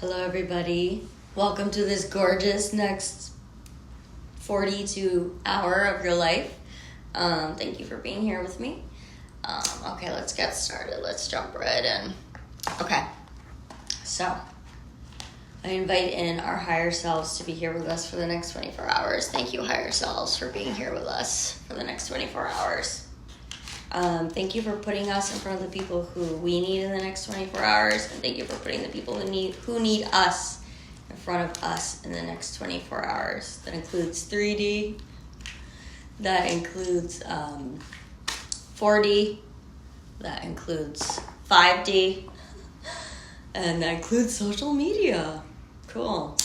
Hello, everybody. Welcome to this gorgeous next 42 hour of your life. Thank you for being here with me. Okay, let's get started. Let's jump right in. Okay, so I invite in our higher selves to be here with us for the next 24 hours. Thank you, higher selves, for being here with us for the next 24 hours. Thank you for putting us in front of the people who we need in the next 24 hours. And thank you for putting the people who need us in front of us in the next 24 hours. That includes 3D. That includes 4D. That includes 5D. And that includes social media. Cool.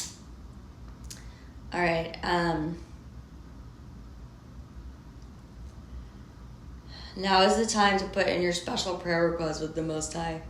All right. Now is the time to put in your special prayer request with the Most High.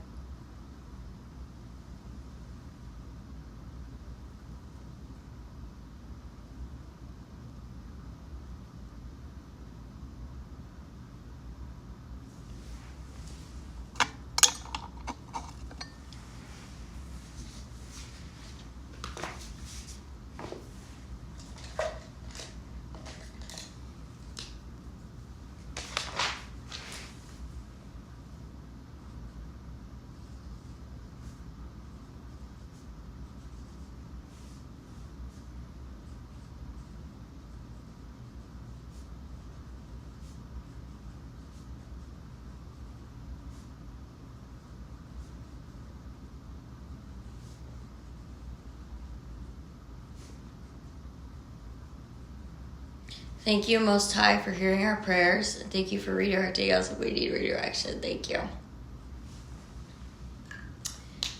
Thank you, Most High, for hearing our prayers. Thank you for redirecting us if we need redirection. Thank you.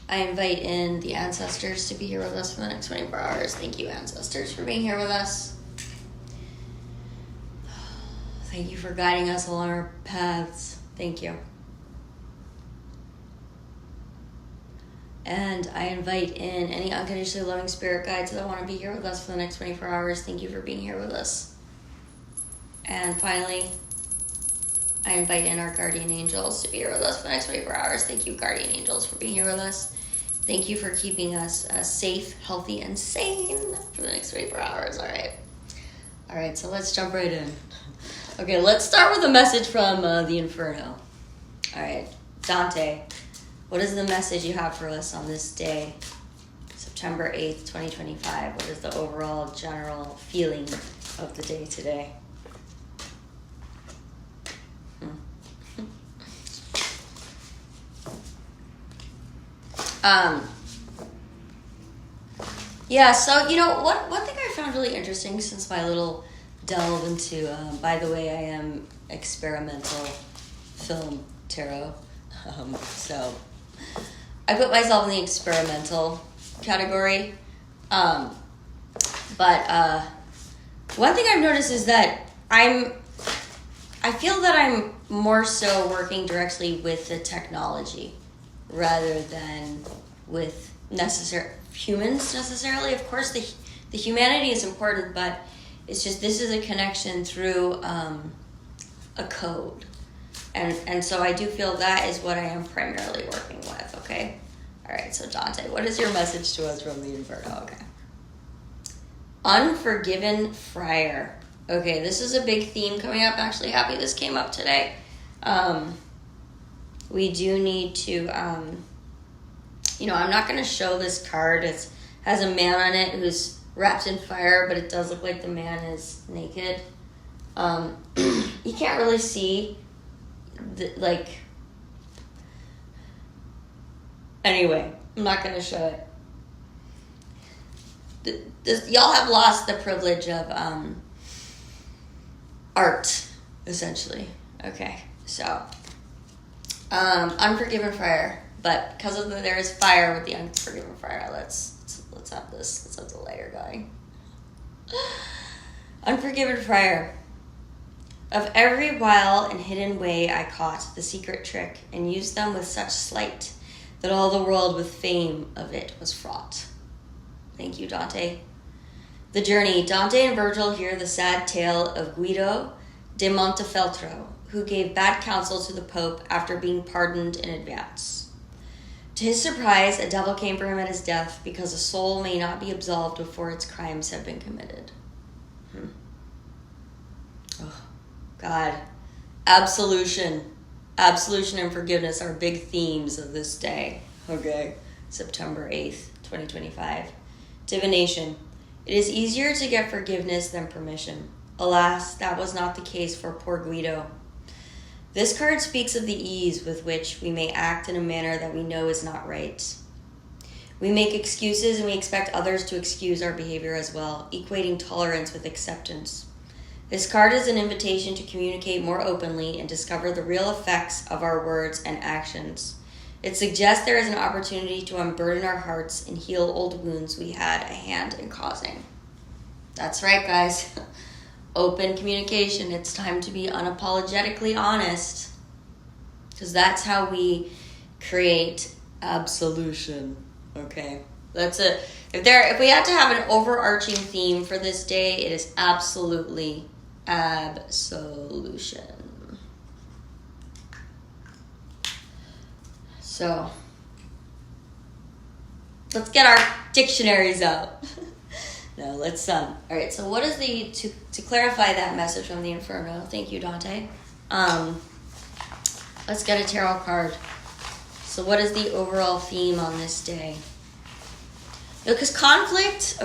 I invite in the ancestors to be here with us for the next 24 hours. Thank you, ancestors, for being here with us. Thank you for guiding us along our paths. Thank you. And I invite in any unconditionally loving spirit guides that want to be here with us for the next 24 hours. Thank you for being here with us. And finally, I invite in our guardian angels to be here with us for the next 24 hours. Thank you, guardian angels, for being here with us. Thank you for keeping us safe, healthy, and sane for the next 24 hours. All right, so let's jump right in. Okay, let's start with a message from the Inferno. All right, Dante, what is the message you have for us on this day, September 8th, 2025? What is the overall general feeling of the day today? So, one thing I found really interesting since my little delve into, by the way, I am experimental film tarot. So I put myself in the experimental category. But one thing I've noticed is that I feel that I'm more so working directly with the technology rather than with humans necessarily. Of course, the humanity is important, but it's just this is a connection through a code. And so I do feel that is what I am primarily working with, okay? All right, so Dante, what is your message to us from the Inferno? Okay. Unforgiven Friar. Okay, this is a big theme coming up. Actually, happy this came up today. We do need to, I'm not going to show this card. It has a man on it who's wrapped in fire, but it does look like the man is naked. You can't really see, anyway, I'm not going to show it. Y'all have lost the privilege of art, essentially. Okay, so Unforgiven Friar, but because there is fire with the Unforgiven Friar, let's have this. Let's have the layer going. Unforgiven Friar. Of every wile and hidden way I caught the secret trick, and used them with such sleight that all the world with fame of it was fraught. Thank you, Dante. The journey. Dante and Virgil hear the sad tale of Guido de Montefeltro, who gave bad counsel to the Pope after being pardoned in advance. To his surprise, a devil came for him at his death because a soul may not be absolved before its crimes have been committed. Oh, God. Absolution. Absolution and forgiveness are big themes of this day. Okay. September 8th, 2025. Divination. It is easier to get forgiveness than permission. Alas, that was not the case for poor Guido. This card speaks of the ease with which we may act in a manner that we know is not right. We make excuses and we expect others to excuse our behavior as well, equating tolerance with acceptance. This card is an invitation to communicate more openly and discover the real effects of our words and actions. It suggests there is an opportunity to unburden our hearts and heal old wounds we had a hand in causing. That's right, guys. Open communication. It's time to be unapologetically honest, because that's how we create absolution. Okay, that's it. If we had to have an overarching theme for this day, it is absolutely absolution. So let's get our dictionaries out. No, let's all right, so what is to clarify that message from the Inferno? Thank you, Dante. Let's get a tarot card. So what is the overall theme on this day? Because conflicts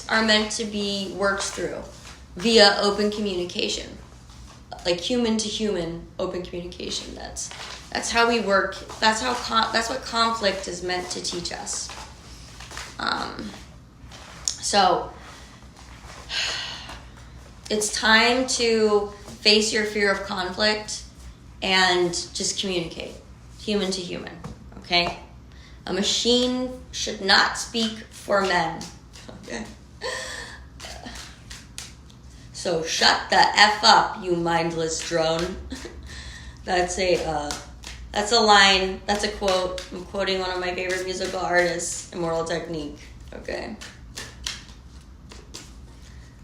are meant to be worked through via open communication. Like human to human open communication. That's how we work. That's what conflict is meant to teach us. So it's time to face your fear of conflict and just communicate, human to human, okay? A machine should not speak for men, okay? So shut the F up, you mindless drone. That's a line, that's a quote. I'm quoting one of my favorite musical artists, Immortal Technique, okay?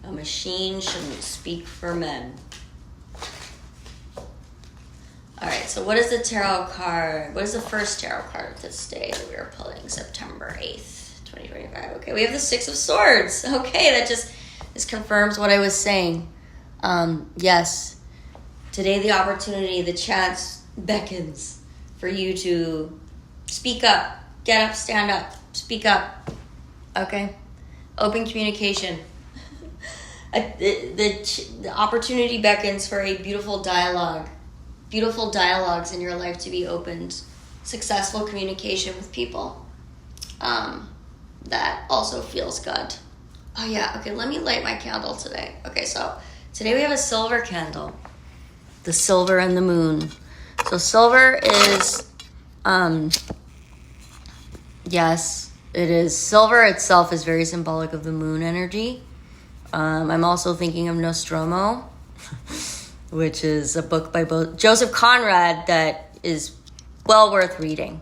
A machine shouldn't speak for men. Alright, so what is the tarot card? What is the first tarot card of this day that we are pulling? September 8th, 2025. Okay, we have the Six of Swords. Okay, this confirms what I was saying. Yes, today the opportunity, the chance beckons for you to speak up, get up, stand up, speak up. Okay? Open communication. The opportunity beckons for a beautiful dialogues in your life to be opened, successful communication with people that also feels good. Oh yeah, okay, let me light my candle today. Okay, so today we have a silver candle, the silver and the moon. So silver is yes, it is. Silver itself is very symbolic of the moon energy. I'm also thinking of Nostromo, which is a book by Joseph Conrad that is well worth reading.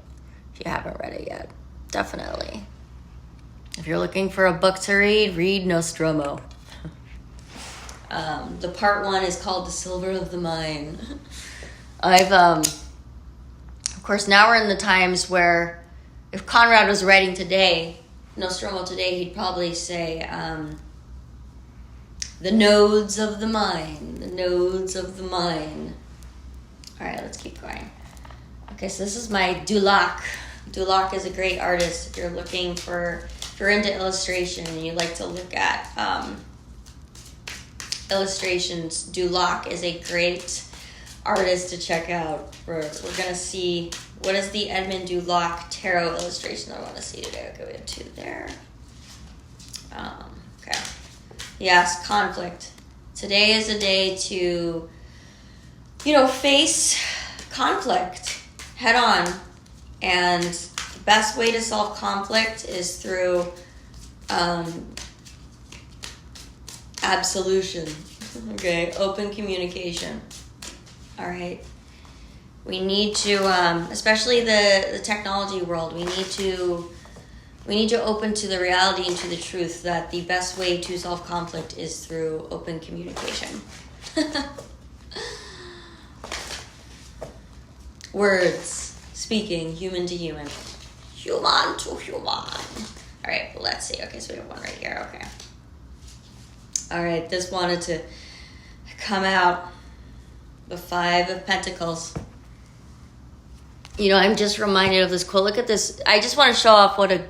If you haven't read it yet, definitely. If you're looking for a book to read Nostromo. The part 1 is called The Silver of the Mind. Of course, now we're in the times where if Conrad was writing today, Nostromo today, he'd probably say, the nodes of the mind. The nodes of the mind. All right, let's keep going. Okay, so this is my Dulac. Dulac is a great artist. If you're into illustration and you like to look at illustrations, Dulac is a great artist to check out. We're going to see, what is the Edmund Dulac tarot illustration I want to see today? Okay, we have 2 there. Okay. Yes, conflict. Today is a day to, face conflict head on. And the best way to solve conflict is through absolution. Okay, open communication. All right. We need to, especially the technology world, we need to open to the reality and to the truth that the best way to solve conflict is through open communication. Words. speaking, human to human. Human to human. All right, let's see. Okay, so we have one right here. Okay. All right, this wanted to come out. The Five of Pentacles. You know, I'm just reminded of this quote. Look at this. I just want to show off what a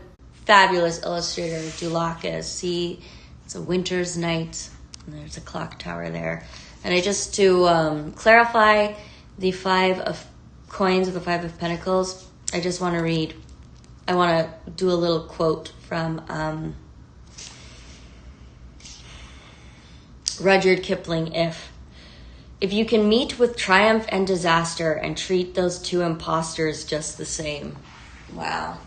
fabulous illustrator Dulac is. See, it's a winter's night. And there's a clock tower there. And I just, to clarify the Five of Coins or the Five of Pentacles, I just want to read. I want to do a little quote from Rudyard Kipling, If you can meet with triumph and disaster and treat those two imposters just the same. Wow.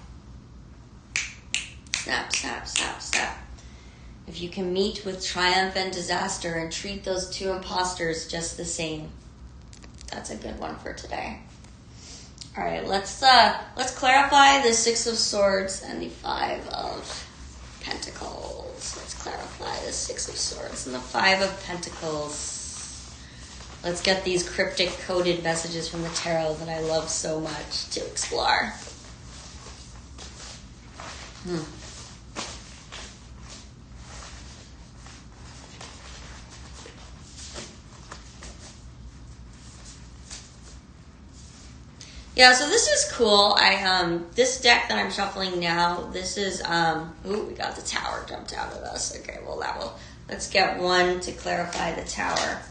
Snap, snap, snap, snap. If you can meet with triumph and disaster and treat those two imposters just the same. That's a good one for today. All right, let's clarify the Six of Swords and the Five of Pentacles. Let's clarify the Six of Swords and the Five of Pentacles. Let's get these cryptic coded messages from the tarot that I love so much to explore. Yeah, so this is cool. This deck that I'm shuffling now, this is ooh, we got the Tower jumped out at us. Okay, well let's get one to clarify the Tower.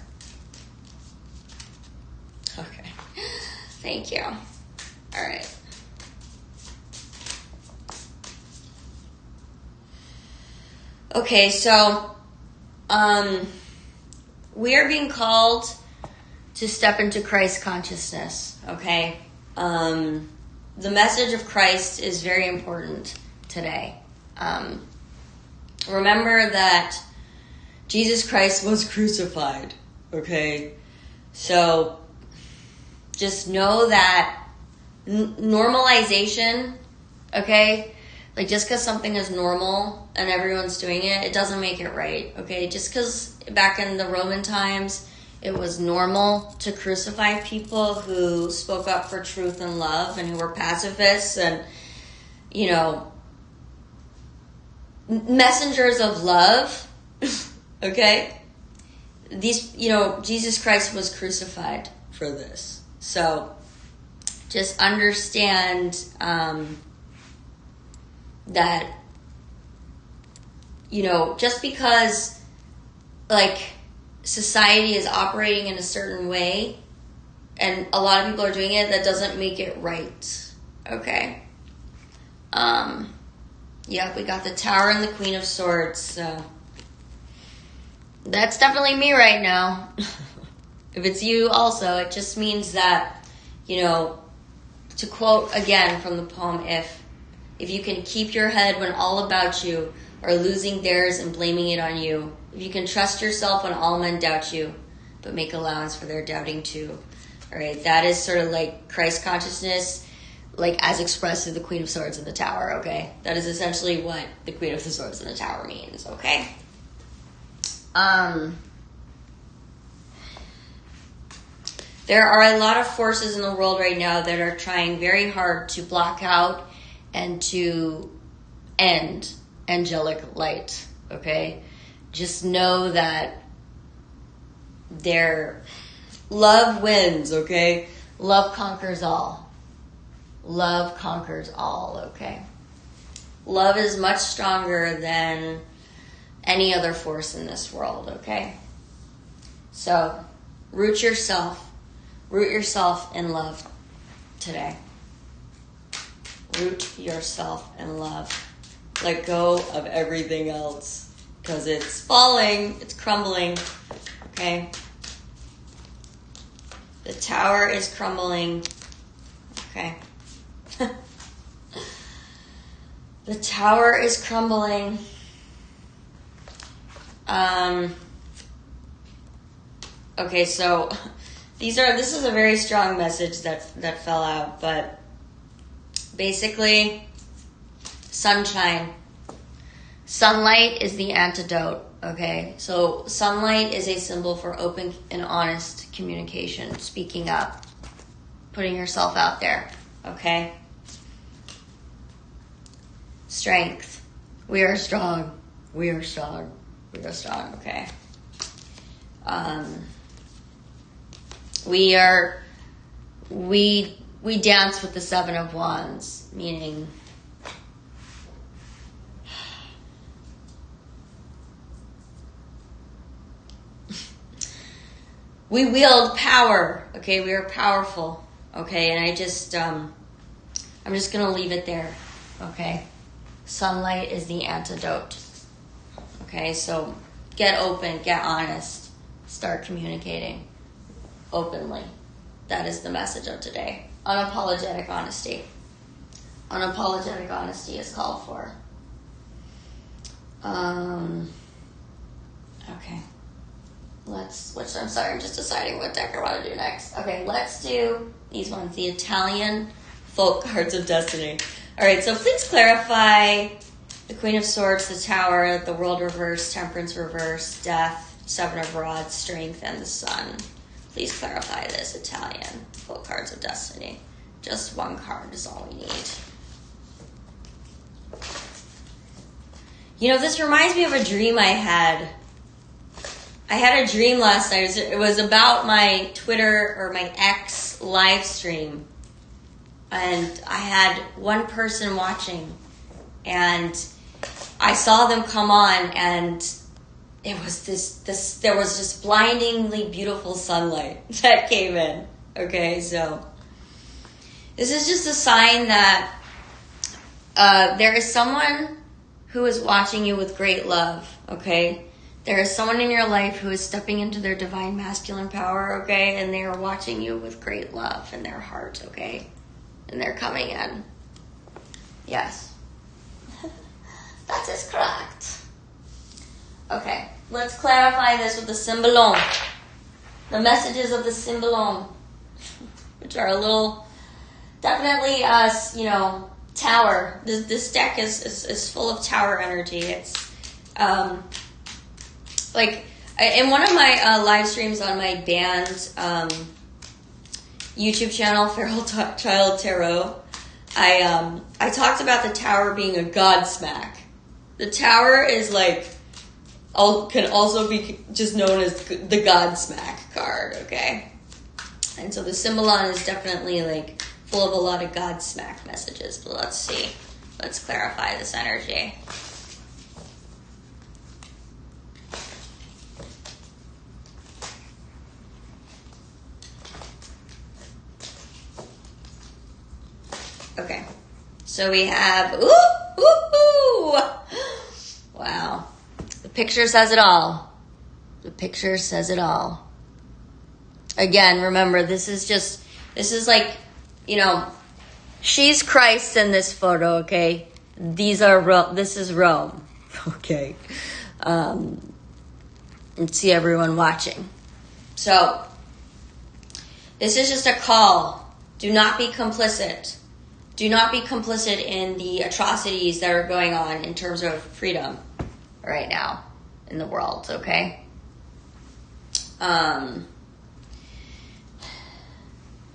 Okay. Thank you. All right. Okay, so we are being called to step into Christ consciousness, okay? The message of Christ is very important today. Remember that Jesus Christ was crucified, okay? So just know that normalization, okay? Like, just because something is normal and everyone's doing it, it doesn't make it right, okay? Just because back in the Roman times, it was normal to crucify people who spoke up for truth and love and who were pacifists and, you know, messengers of love, okay? These, you know, Jesus Christ was crucified for this. So just understand that, you know, just because, like, society is operating in a certain way and a lot of people are doing it, that doesn't make it right, okay? Yeah, we got the Tower and the Queen of Swords, so that's definitely me right now. If it's you also, it just means that, you know, to quote again from the poem, if you can keep your head when all about you are losing theirs and blaming it on you, if you can trust yourself when all men doubt you, but make allowance for their doubting too. All right, that is sort of like Christ consciousness, like as expressed through the Queen of Swords in the Tower, okay? That is essentially what the Queen of the Swords in the Tower means, okay? There are a lot of forces in the world right now that are trying very hard to block out and to end angelic light, okay? Just know that their love wins, okay? Love conquers all. Love conquers all, okay? Love is much stronger than any other force in this world, okay? So, root yourself in love today. Root yourself in love. Let go of everything else, because it's falling, it's crumbling, okay? The Tower is crumbling, okay? The Tower is crumbling. Okay, so this is a very strong message that fell out, but basically, sunshine. Sunlight is the antidote, okay? So sunlight is a symbol for open and honest communication, speaking up, putting yourself out there, okay? Strength. We are strong. We are strong. We are strong, okay? We dance with the Seven of Wands, meaning we wield power, okay? We are powerful, okay? And I'm just going to leave it there, okay? Sunlight is the antidote, okay? So get open, get honest, start communicating openly. That is the message of today. Unapologetic honesty. Unapologetic honesty is called for. Okay. I'm just deciding what deck I want to do next. Okay, let's do these ones. The Italian Folk Cards of Destiny. Alright, so please clarify the Queen of Swords, the Tower, the World Reverse, Temperance Reverse, Death, Seven of Rods, Strength, and the Sun. Please clarify this, Italian Folk Cards of Destiny. Just one card is all we need. You know, this reminds me of a dream I had. I had a dream last night. It was about my Twitter or my X live stream. And I had one person watching. And I saw them come on, and it was there was just blindingly beautiful sunlight that came in. Okay, so this is just a sign that there is someone who is watching you with great love, okay? There is someone in your life who is stepping into their divine masculine power, okay? And they are watching you with great love in their heart, okay? And they're coming in. Yes. That is correct. Okay, let's clarify this with the Symbolon. The messages of the Symbolon, which are a little, definitely, tower. This deck is full of tower energy. It's, in one of my live streams on my band YouTube channel, Feral Child Tarot, I talked about the tower being a Godsmack. The tower is can also be just known as the Godsmack card, okay? And so the Symbolon is definitely full of a lot of Godsmack messages. But let's see. Let's clarify this energy. Okay. So we have, wow. The picture says it all. The picture says it all. Again, remember, this is she's Christ in this photo, okay? This is Rome, okay? And see everyone watching. So, this is just a call. Do not be complicit. Do not be complicit in the atrocities that are going on in terms of freedom right now in the world, okay?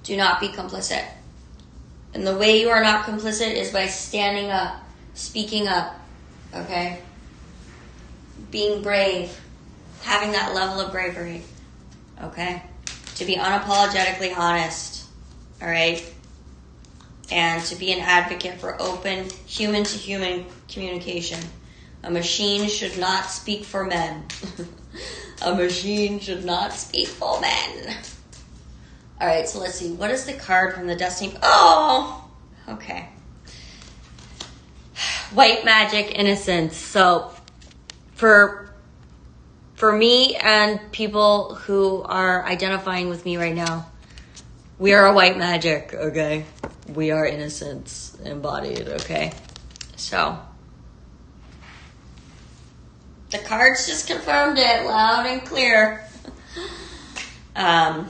Do not be complicit. And the way you are not complicit is by standing up, speaking up, okay? Being brave, having that level of bravery, okay? To be unapologetically honest, all right? And to be an advocate for open human-to-human communication. A machine should not speak for men. A machine should not speak for men. All right, so let's see. What is the card from the Destiny? Oh, okay. White magic, innocence. So, for me and people who are identifying with me right now, we are a white magic, okay? We are innocence embodied, okay? So, the cards just confirmed it loud and clear. And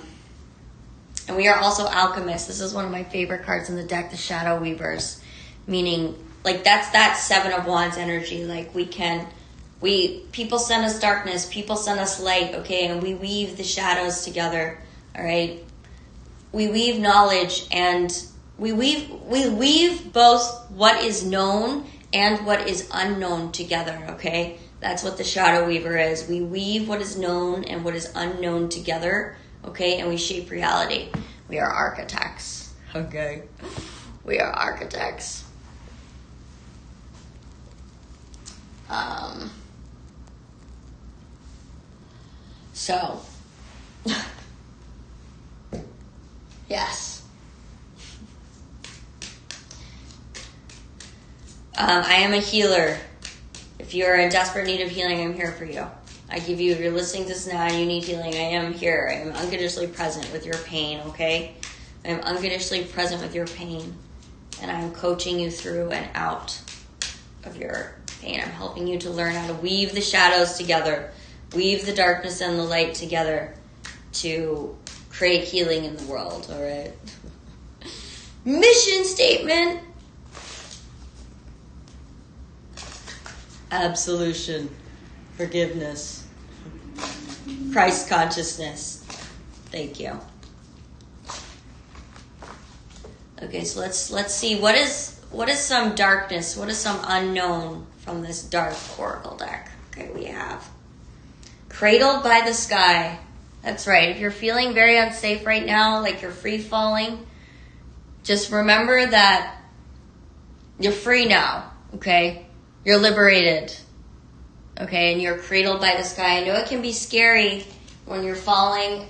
we are also alchemists. This is one of my favorite cards in the deck, the Shadow Weavers. Meaning, that's that Seven of Wands energy. People send us darkness, people send us light, okay? And we weave the shadows together, all right? We weave knowledge and We weave both what is known and what is unknown together, okay? That's what the shadow weaver is. We weave what is known and what is unknown together, okay? And we shape reality. We are architects, okay? We are architects. So, yes. I am a healer. If you are in desperate need of healing, I'm here for you. I give you, if you're listening to this now and you need healing, I am here. I am unconditionally present with your pain, okay? I am unconditionally present with your pain. And I am coaching you through and out of your pain. I'm helping you to learn how to weave the shadows together, weave the darkness and the light together to create healing in the world, all right? Mission statement. Absolution, forgiveness, Christ consciousness. Thank you. Okay, so let's see what is some darkness, what is some unknown from this dark oracle deck. Okay, we have cradled by the sky. That's right. If you're feeling very unsafe right now, like you're free falling, just remember that you're free now. Okay. You're liberated, okay, and you're cradled by the sky. I know it can be scary when you're falling,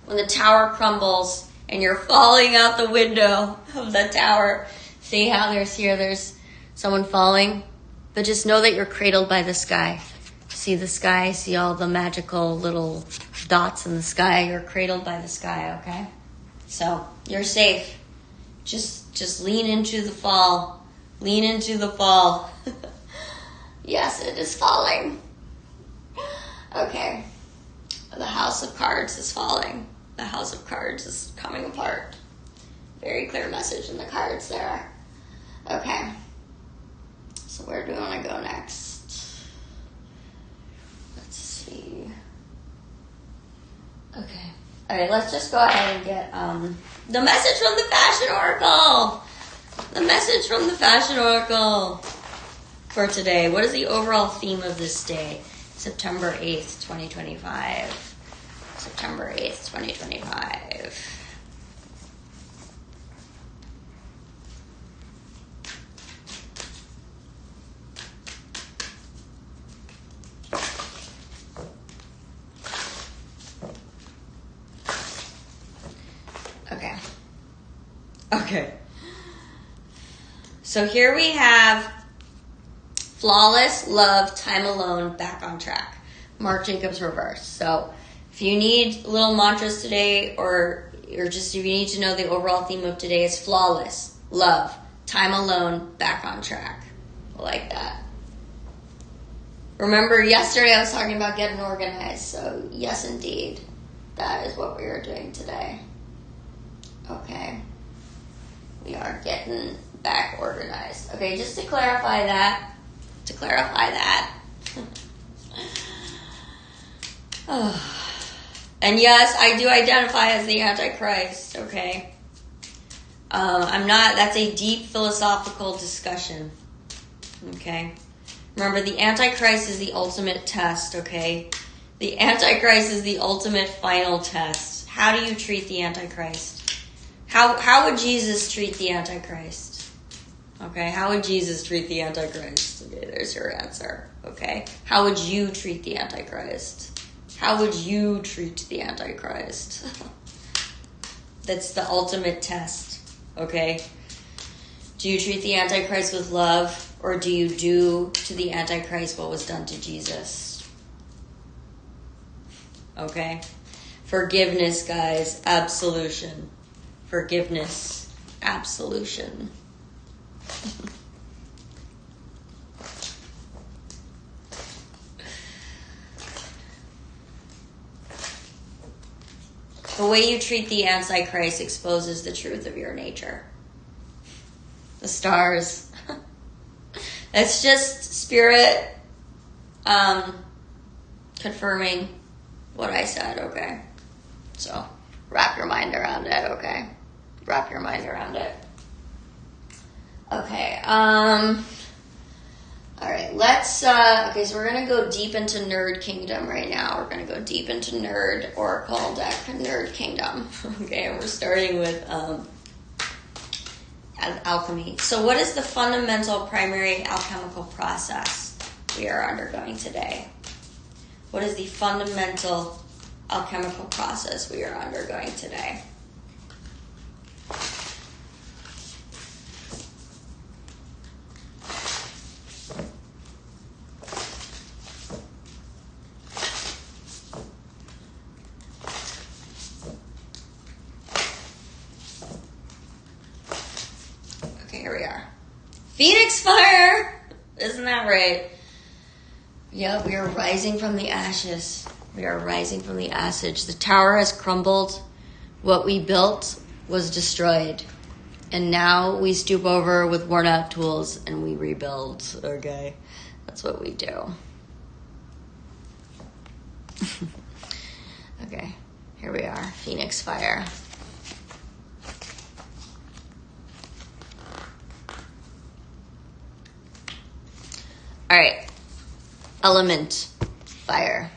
when the tower crumbles and you're falling out the window of the tower. See how there's someone falling? But just know that you're cradled by the sky. See the sky, see all the magical little dots in the sky. You're cradled by the sky, okay? So, you're safe. Just lean into the fall. Lean into the fall. Yes, it is falling. Okay. The house of cards is falling. The house of cards is coming apart. Very clear message in the cards there. Okay. So where do we want to go next? Let's see. Okay. All right, let's just go ahead and get the message from the Fashion Oracle. The message from the Fashion Oracle. For today, what is the overall theme of this day? September 8th, 2025. September 8th, 2025. Okay. So here we have flawless love, time alone, back on track. Marc Jacobs reverse. So if you need little mantras today, or just if you need to know the overall theme of today, it's flawless love, time alone, back on track. I like that. Remember, yesterday I was talking about getting organized. So yes, indeed, that is what we are doing today. Okay. We are getting back organized. Okay, just to clarify that. And yes, I do identify as the Antichrist, okay? That's a deep philosophical discussion, okay? Remember, the Antichrist is the ultimate test, okay? The Antichrist is the ultimate final test. How do you treat the Antichrist? How would Jesus treat the Antichrist? Okay, how would Jesus treat the Antichrist? Okay, there's your answer, okay? How would you treat the Antichrist? How would you treat the Antichrist? That's the ultimate test, okay? Do you treat the Antichrist with love, or do you do to the Antichrist what was done to Jesus? Okay? Forgiveness, guys. Absolution. Forgiveness. Absolution. The way you treat the Antichrist exposes the truth of your nature. The stars. It's just spirit confirming what I said, okay? So wrap your mind around it, okay? Wrap your mind around it. All right, let's, okay, so we're going to go deep into Nerd Kingdom right now. We're going to go deep into Nerd Oracle deck, Nerd Kingdom. Okay, and we're starting with alchemy. So what is the fundamental primary alchemical process we are undergoing today? What is the fundamental alchemical process we are undergoing today? Phoenix fire! Isn't that right? Yeah, we are rising from the ashes. We are rising from the ashes. The tower has crumbled. What we built was destroyed. And now we stoop over with worn out tools and we rebuild. Okay, that's what we do. Okay, here we are. Phoenix fire. All right, element, fire.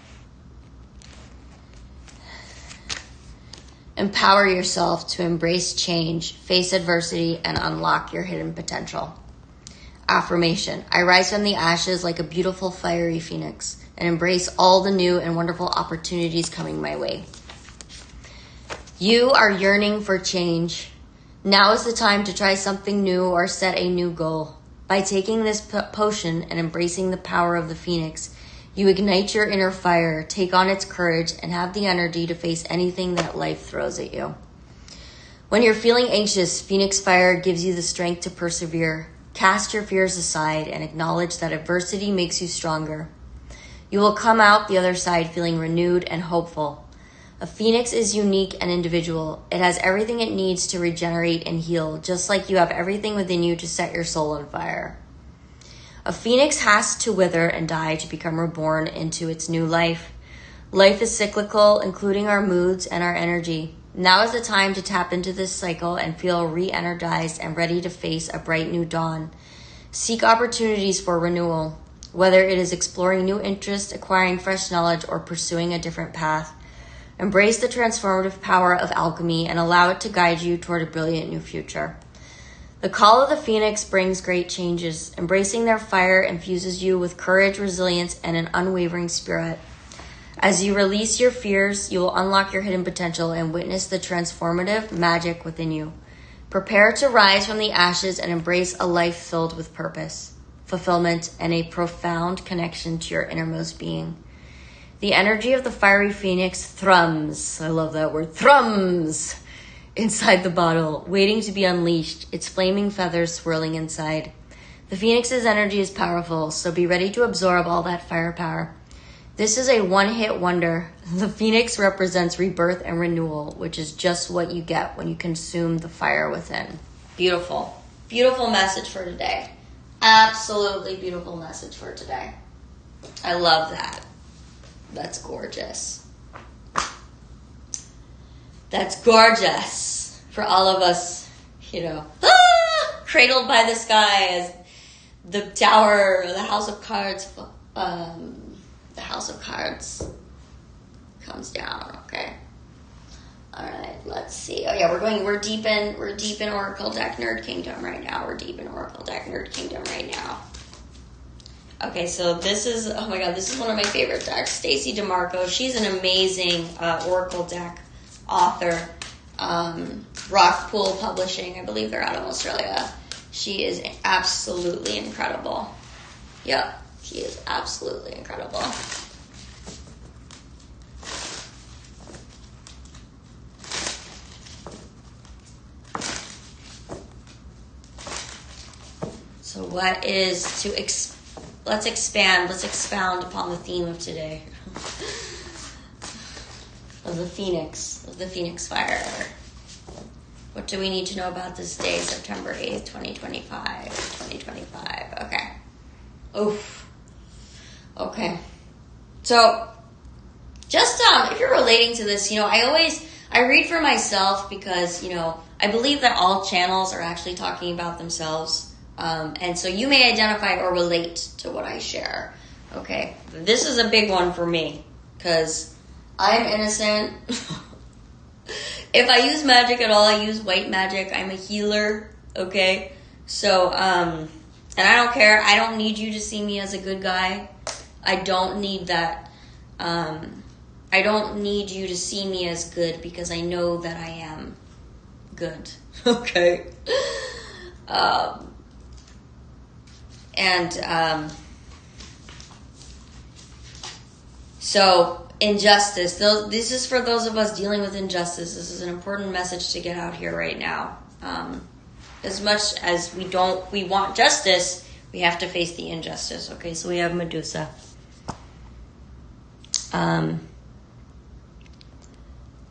Empower yourself to embrace change, face adversity, and unlock your hidden potential. Affirmation, I rise from the ashes like a beautiful fiery phoenix and embrace all the new and wonderful opportunities coming my way. You are yearning for change. Now is the time to try something new or set a new goal. By taking this potion and embracing the power of the phoenix, you ignite your inner fire, take on its courage, and have the energy to face anything that life throws at you. When you're feeling anxious, Phoenix Fire gives you the strength to persevere. Cast your fears aside and acknowledge that adversity makes you stronger. You will come out the other side feeling renewed and hopeful. A phoenix is unique and individual. It has everything it needs to regenerate and heal, just like you have everything within you to set your soul on fire. A phoenix has to wither and die to become reborn into its new life. Life is cyclical, including our moods and our energy. Now is the time to tap into this cycle and feel re-energized and ready to face a bright new dawn. Seek opportunities for renewal, whether it is exploring new interests, acquiring fresh knowledge, or pursuing a different path. Embrace the transformative power of alchemy and allow it to guide you toward a brilliant new future. The call of the phoenix brings great changes. Embracing their fire infuses you with courage, resilience, and an unwavering spirit. As you release your fears, you will unlock your hidden potential and witness the transformative magic within you. Prepare to rise from the ashes and embrace a life filled with purpose, fulfillment, and a profound connection to your innermost being. The energy of the fiery phoenix thrums. I love that word, thrums inside the bottle, waiting to be unleashed, its flaming feathers swirling inside. The phoenix's energy is powerful, so be ready to absorb all that firepower. This is a one-hit wonder. The phoenix represents rebirth and renewal, which is just what you get when you consume the fire within. Beautiful. Beautiful message for today. Absolutely beautiful message for today. I love that. That's gorgeous. That's gorgeous for all of us, cradled by the sky as the tower, or the house of cards, comes down. Okay. All right. Let's see. Oh yeah, we're deep in Oracle deck Nerd Kingdom right now. Okay, so this is, oh my god, this is one of my favorite decks. Stacey DeMarco. She's an amazing Oracle deck author. Rockpool Publishing, I believe they're out of Australia. She is absolutely incredible. Yep, she is absolutely incredible. So what is to let's expound upon the theme of today. of the Phoenix fire. What do we need to know about this day, September 8th, 2025? Okay. Oof. Okay. So, just if you're relating to this, I read for myself because, I believe that all channels are actually talking about themselves. And so you may identify or relate to what I share. Okay, this is a big one for me because I'm innocent. If I use magic at all, I use white magic. I'm a healer, okay? So, and I don't care. I don't need you to see me as a good guy. I don't need that. I don't need you to see me as good because I know that I am good, okay? So injustice. This is for those of us dealing with injustice. This is an important message to get out here right now. As much as we want justice, we have to face the injustice. Okay, so we have Medusa.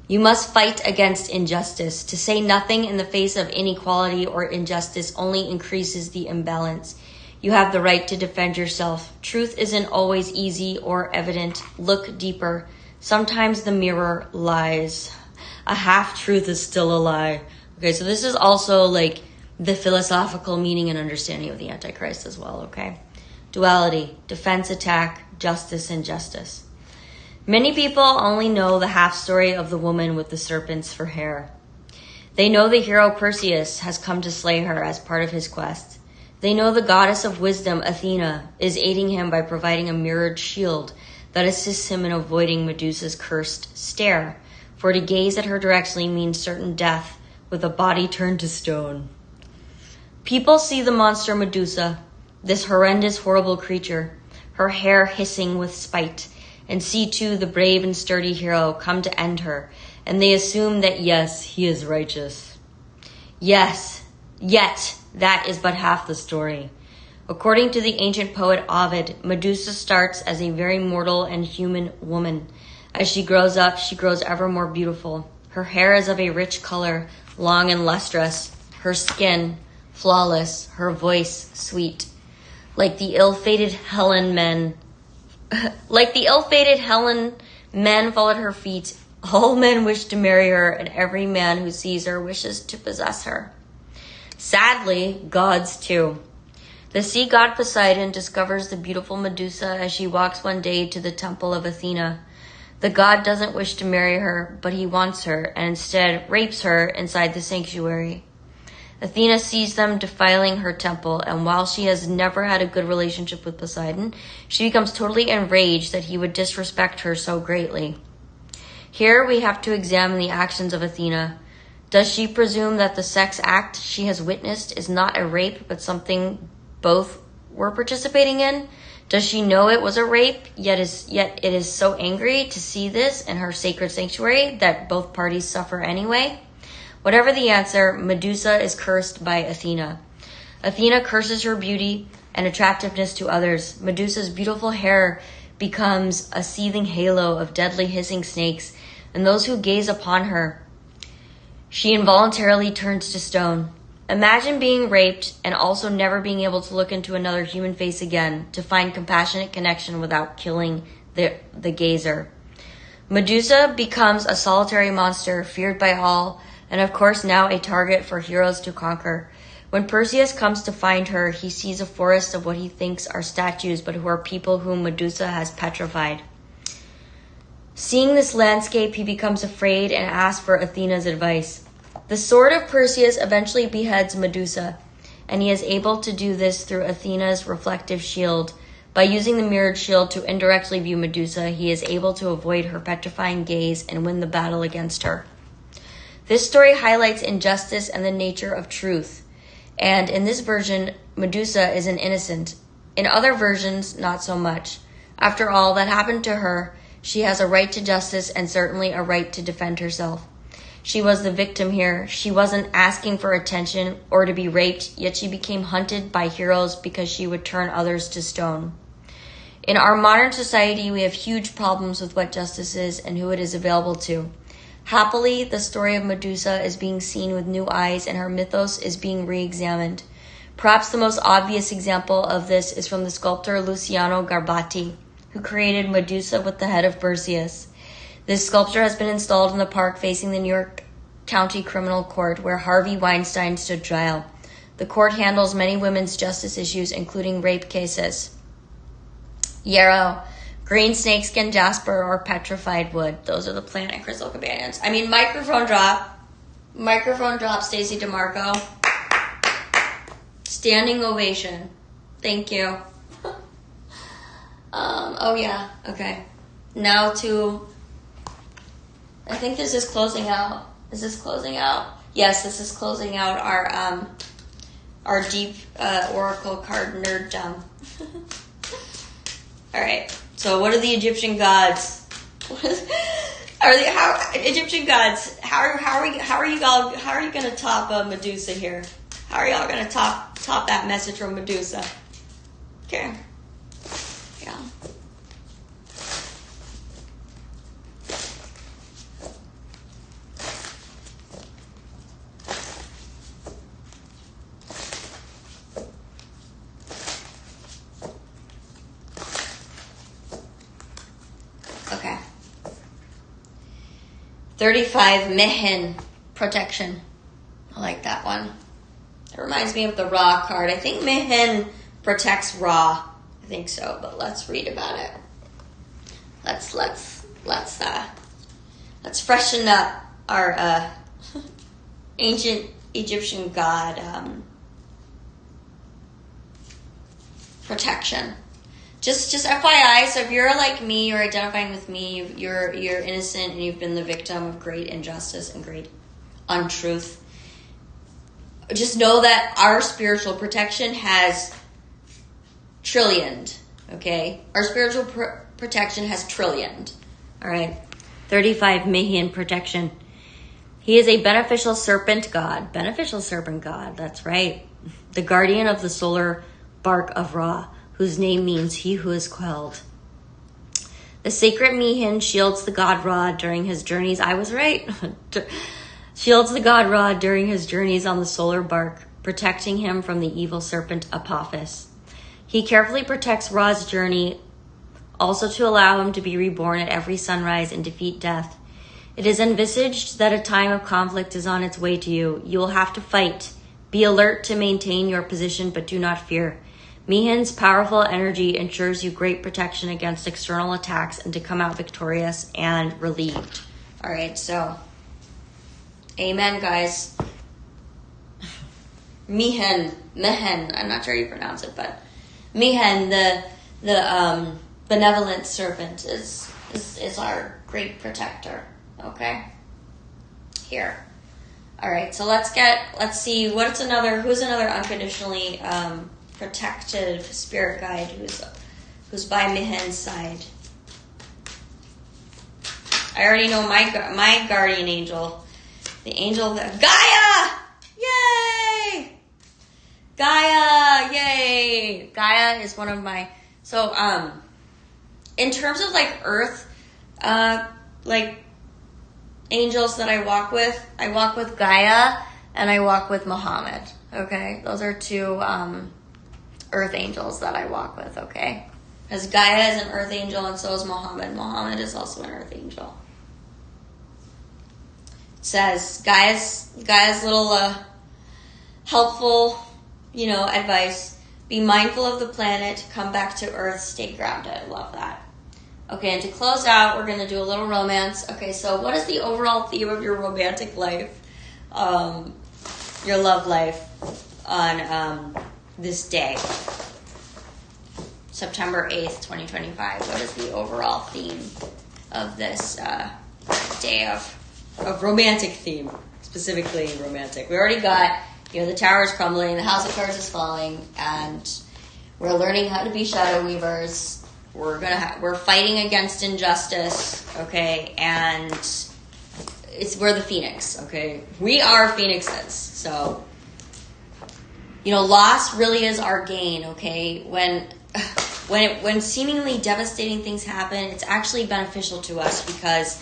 You must fight against injustice. To say nothing in the face of inequality or injustice only increases the imbalance. You have the right to defend yourself. Truth isn't always easy or evident. Look deeper. Sometimes the mirror lies. A half-truth is still a lie. Okay, so this is also like the philosophical meaning and understanding of the Antichrist as well, okay? Duality, defense, attack, justice, injustice. Many people only know the half story of the woman with the serpents for hair. They know the hero Perseus has come to slay her as part of his quest. They know the goddess of wisdom, Athena, is aiding him by providing a mirrored shield that assists him in avoiding Medusa's cursed stare, for to gaze at her directly means certain death with a body turned to stone. People see the monster Medusa, this horrendous, horrible creature, her hair hissing with spite, and see too the brave and sturdy hero come to end her, and they assume that yes, he is righteous. Yes, yet that is but half the story. According to the ancient poet Ovid, Medusa starts as a very mortal and human woman. As she grows up, she grows ever more beautiful. Her hair is of a rich color, long and lustrous, her skin flawless, her voice sweet. Like the ill-fated Helen men fall at her feet. All men wish to marry her, and every man who sees her wishes to possess her. Sadly, gods too. The sea god Poseidon discovers the beautiful Medusa as she walks one day to the temple of Athena. The god doesn't wish to marry her, but he wants her, and instead rapes her inside the sanctuary. Athena sees them defiling her temple, and while she has never had a good relationship with Poseidon, she becomes totally enraged that he would disrespect her so greatly. Here we have to examine the actions of Athena. Does she presume that the sex act she has witnessed is not a rape, but something both were participating in? Does she know it was a rape, yet it is so angry to see this in her sacred sanctuary that both parties suffer anyway? Whatever the answer, Medusa is cursed by Athena. Athena curses her beauty and attractiveness to others. Medusa's beautiful hair becomes a seething halo of deadly hissing snakes, and those who gaze upon her, she involuntarily turns to stone. Imagine being raped and also never being able to look into another human face again, to find compassionate connection without killing the gazer. Medusa becomes a solitary monster, feared by all, and of course now a target for heroes to conquer. When Perseus comes to find her, he sees a forest of what he thinks are statues, but who are people whom Medusa has petrified. Seeing this landscape, he becomes afraid and asks for Athena's advice. The sword of Perseus eventually beheads Medusa, and he is able to do this through Athena's reflective shield. By using the mirrored shield to indirectly view Medusa, he is able to avoid her petrifying gaze and win the battle against her. This story highlights injustice and the nature of truth. And in this version, Medusa is an innocent. In other versions, not so much. After all that happened to her, she has a right to justice and certainly a right to defend herself. She was the victim here. She wasn't asking for attention or to be raped, yet she became hunted by heroes because she would turn others to stone. In our modern society, we have huge problems with what justice is and who it is available to. Happily, the story of Medusa is being seen with new eyes and her mythos is being re-examined. Perhaps the most obvious example of this is from the sculptor Luciano Garbati, who created Medusa with the head of Perseus. This sculpture has been installed in the park facing the New York County Criminal Court where Harvey Weinstein stood trial. The court handles many women's justice issues, including rape cases. Yarrow, green snakeskin jasper, or petrified wood. Those are the plant and crystal companions. I mean, microphone drop. Microphone drop, Stacey DeMarco. Standing ovation. Thank you. Oh yeah, okay. Now to, I think this is closing out. Is this closing out? Yes, this is closing out our deep oracle card nerddom. All right. So, what are the Egyptian gods? Egyptian gods? How are you gonna top Medusa here? How are y'all gonna top that message from Medusa? Okay. Yeah. Okay. 35 Mehen, protection. I like that one. It reminds me of the Ra card. I think Mehen protects Ra. I think so, but let's read about it. Let's freshen up our ancient Egyptian god protection. Just FYI, so if you're like me, you're identifying with me, you're innocent and you've been the victim of great injustice and great untruth, just know that our spiritual protection has trillioned, okay? Our spiritual protection has trillioned, all right? 35 Mehian protection. He is a beneficial serpent god. Beneficial serpent god, that's right. The guardian of the solar bark of Ra, whose name means he who is quelled. The sacred Mehin shields the god Ra during his journeys. I was right. Shields the god Ra during his journeys on the solar bark, protecting him from the evil serpent Apophis. He carefully protects Ra's journey, also to allow him to be reborn at every sunrise and defeat death. It is envisaged that a time of conflict is on its way to you. You will have to fight. Be alert to maintain your position, but do not fear. Mehin's powerful energy ensures you great protection against external attacks and to come out victorious and relieved. All right, so amen, guys. Mehen, I'm not sure how you pronounce it, but Mehen, the benevolent serpent, is our great protector. Okay, here. All right, so let's see who's another unconditionally protective spirit guide who's by Mehen's side. I already know my guardian angel, the angel that Gaia! Yay! Gaia! Yay! Gaia is one of my in terms of like earth like angels that I walk with Gaia and I walk with Muhammad. Okay, those are two earth angels that I walk with, okay? Because Gaia is an earth angel and so is Muhammad. Muhammad is also an earth angel. It says, Gaia's little helpful, advice. Be mindful of the planet, come back to earth, stay grounded. Love that. Okay, and to close out, we're going to do a little romance. Okay, so what is the overall theme of your romantic life, your love life on this day, September 8th, 2025. What is the overall theme of this day of romantic theme, specifically romantic? We already got, the tower is crumbling, the house of cards is falling, and we're learning how to be shadow weavers. We're fighting against injustice, okay, and we're the phoenix, okay? We are phoenixes, so loss really is our gain, okay? When seemingly devastating things happen, it's actually beneficial to us because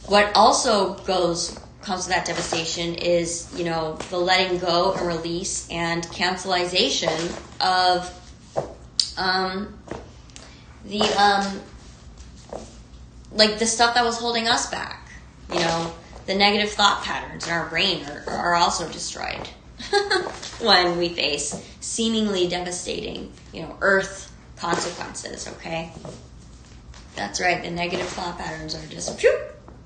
what also comes with that devastation is, the letting go and release and cancelization of the stuff that was holding us back. The negative thought patterns in our brain are also destroyed. when we face seemingly devastating, earth consequences, okay? That's right, the negative thought patterns are just, phew,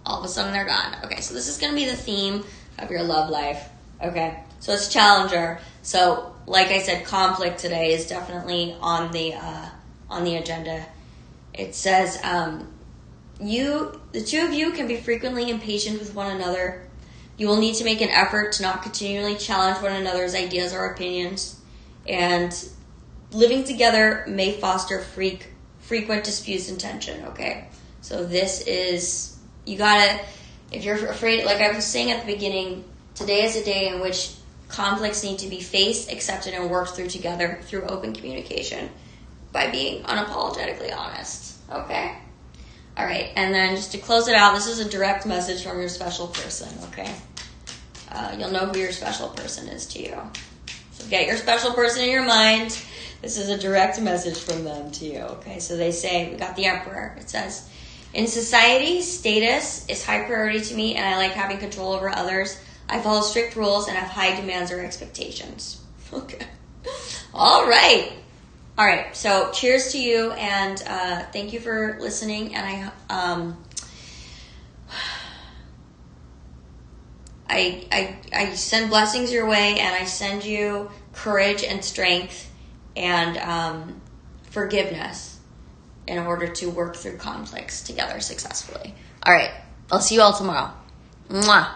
all of a sudden they're gone. Okay, so this is going to be the theme of your love life, okay? So it's Challenger. So, like I said, conflict today is definitely on the agenda. It says, the two of you can be frequently impatient with one another. You will need to make an effort to not continually challenge one another's ideas or opinions. And living together may foster frequent disputes and tension, okay? So this is, if you're afraid, like I was saying at the beginning, today is a day in which conflicts need to be faced, accepted, and worked through together through open communication by being unapologetically honest, okay? All right, and then just to close it out, this is a direct message from your special person, okay? You'll know who your special person is to you. So get your special person in your mind. This is a direct message from them to you, okay? So they say, we got the Emperor. It says, in society, status is high priority to me, and I like having control over others. I follow strict rules and have high demands or expectations. Okay. All right. All right, so cheers to you, and thank you for listening. And I send blessings your way, and I send you courage and strength and forgiveness in order to work through conflicts together successfully. All right, I'll see you all tomorrow. Mwah.